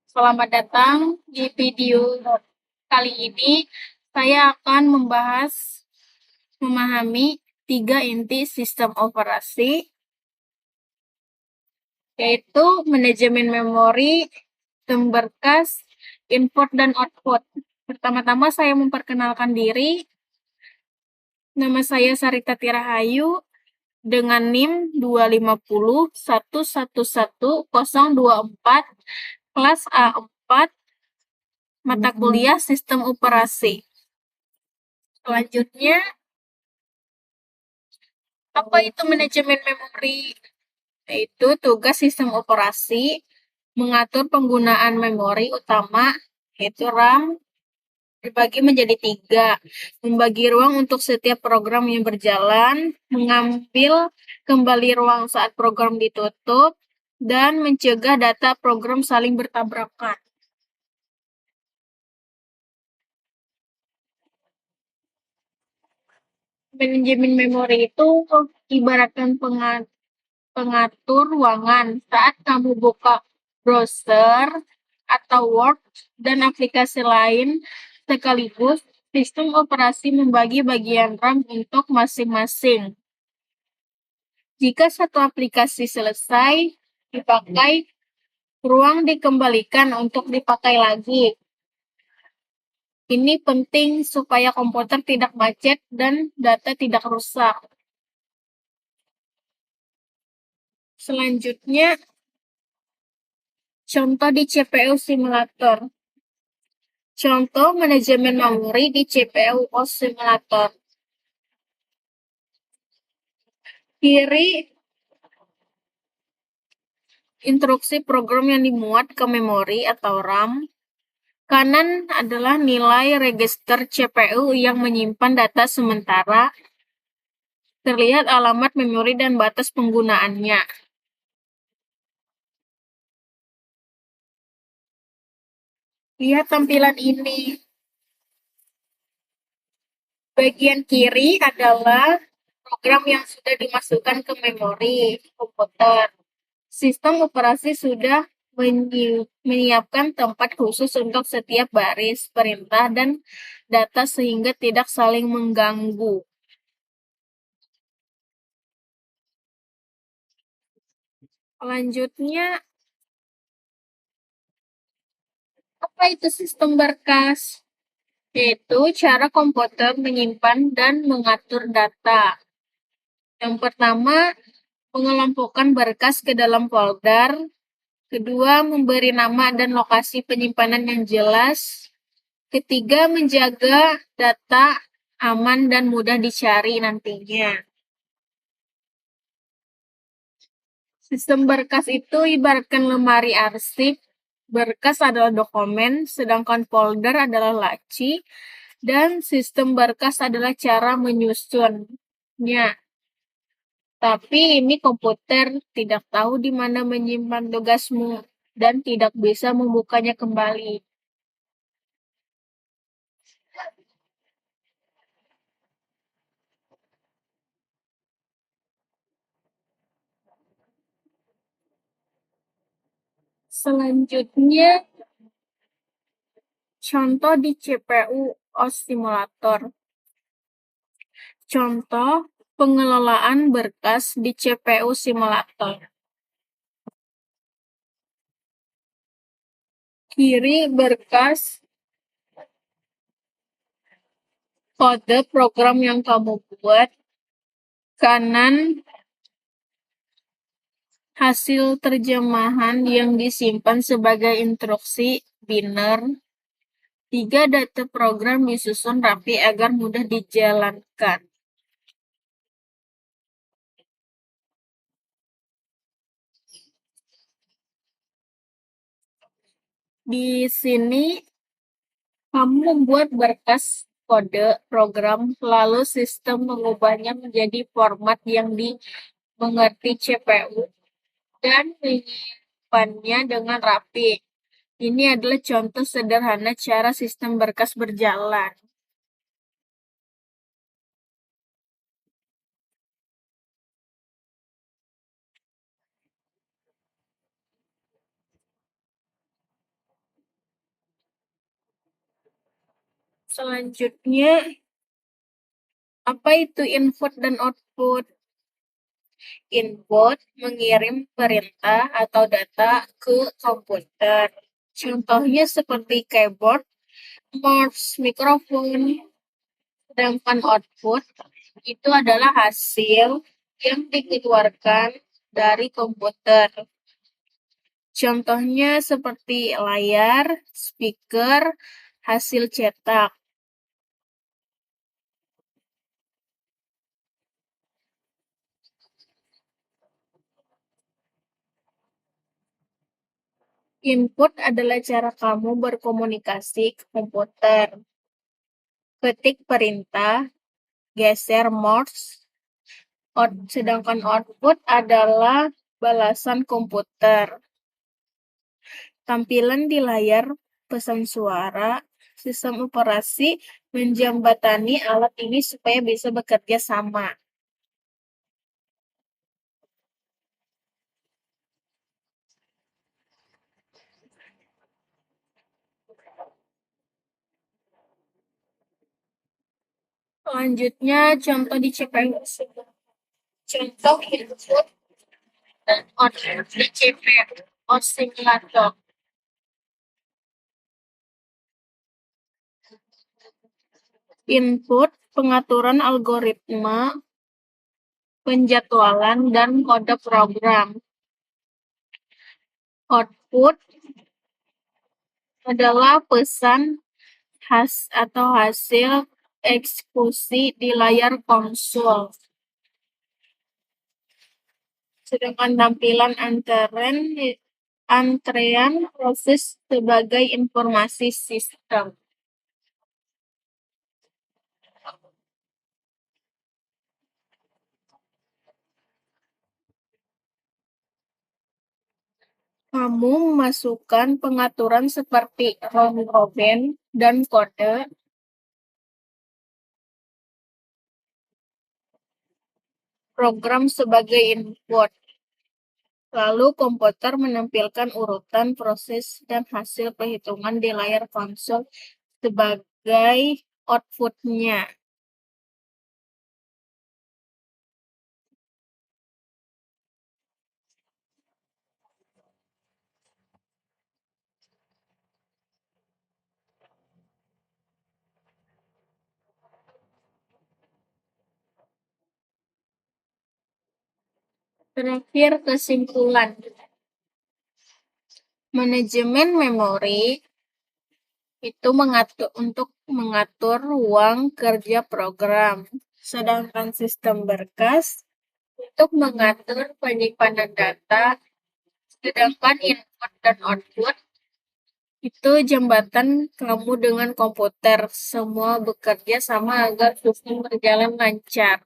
Selamat datang di video kali ini. Saya akan memahami 3 inti sistem operasi, yaitu manajemen memori, sistem berkas, input dan output. Pertama-tama saya memperkenalkan diri. Nama saya Sarita Tirahayu dengan NIM 250111024, kelas A4, mata kuliah sistem operasi. Selanjutnya, apa itu manajemen memori? Yaitu tugas sistem operasi mengatur penggunaan memori utama, yaitu RAM, dibagi menjadi 3, membagi ruang untuk setiap program yang berjalan, mengambil kembali ruang saat program ditutup, dan mencegah data program saling bertabrakan. Manajemen memori itu ibaratkan pengatur ruangan saat kamu buka browser atau Word dan aplikasi lain sekaligus. Sistem operasi membagi bagian RAM untuk masing-masing. Jika satu aplikasi selesai dipakai, ruang dikembalikan untuk dipakai lagi. Ini penting supaya komputer tidak macet dan data tidak rusak. Selanjutnya, contoh di CPU simulator. Contoh manajemen memori di CPU simulator. Kiri, instruksi program yang dimuat ke memori atau RAM. Kanan adalah nilai register CPU yang menyimpan data sementara. Terlihat alamat memori dan batas penggunaannya. Lihat tampilan ini. Bagian kiri adalah program yang sudah dimasukkan ke memori komputer. Sistem operasi sudah menyiapkan tempat khusus untuk setiap baris perintah dan data sehingga tidak saling mengganggu. Selanjutnya, apa itu sistem berkas? Yaitu cara komputer menyimpan dan mengatur data. Yang pertama, mengelompokkan berkas ke dalam folder. Kedua, memberi nama dan lokasi penyimpanan yang jelas. Ketiga, menjaga data aman dan mudah dicari nantinya. Sistem berkas itu ibaratkan lemari arsip. Berkas adalah dokumen, sedangkan folder adalah laci, dan sistem berkas adalah cara menyusunnya. Tapi ini komputer tidak tahu di mana menyimpan tugasmu dan tidak bisa membukanya kembali. Selanjutnya, contoh di CPU OS simulator. Contoh pengelolaan berkas di CPU simulator. Kiri berkas kode program yang kamu buat. Kanan hasil terjemahan yang disimpan sebagai instruksi biner. 3, data program disusun rapi agar mudah dijalankan. Di sini kamu membuat berkas kode program, lalu sistem mengubahnya menjadi format yang dimengerti CPU dan menyimpannya dengan rapi. Ini adalah contoh sederhana cara sistem berkas berjalan. Selanjutnya, apa itu input dan output? Input mengirim perintah atau data ke komputer. Contohnya seperti keyboard, mouse, mikrofon. Sedangkan output itu adalah hasil yang dikeluarkan dari komputer. Contohnya seperti layar, speaker, hasil cetak. Input adalah cara kamu berkomunikasi ke komputer. Ketik perintah, geser mouse, sedangkan output adalah balasan komputer. Tampilan di layar pesan suara, sistem operasi menjembatani alat ini supaya bisa bekerja sama. Selanjutnya, contoh di CPU. Contoh input dan output di CPU oscillator. Input pengaturan algoritma, penjadwalan, dan kode program. Output adalah pesan atau hasil eksekusi di layar konsol. Sedangkan tampilan antrean proses sebagai informasi sistem. Kamu memasukkan pengaturan seperti round robin dan kode. Program sebagai input. Lalu komputer menampilkan urutan proses dan hasil perhitungan di layar konsol sebagai outputnya. Terakhir, kesimpulan. Manajemen memori itu untuk mengatur ruang kerja program. Sedangkan sistem berkas untuk mengatur penyimpanan data. Sedangkan input dan output itu jembatan kamu dengan komputer. Semua bekerja sama agar sistem berjalan lancar.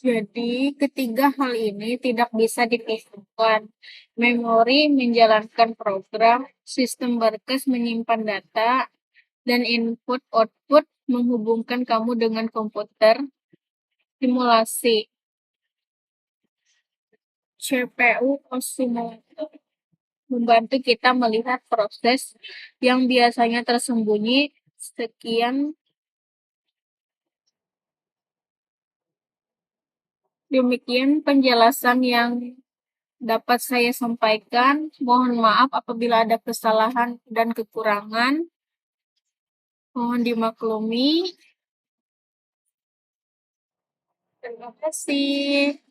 Jadi, ketiga hal ini tidak bisa dipisahkan. Memori menjalankan program, sistem berkas menyimpan data, dan input-output menghubungkan kamu dengan komputer. Simulasi CPU oscillator membantu kita melihat proses yang biasanya tersembunyi. Sekian, demikian penjelasan yang dapat saya sampaikan. Mohon maaf apabila ada kesalahan dan kekurangan. Mohon dimaklumi. Terima kasih.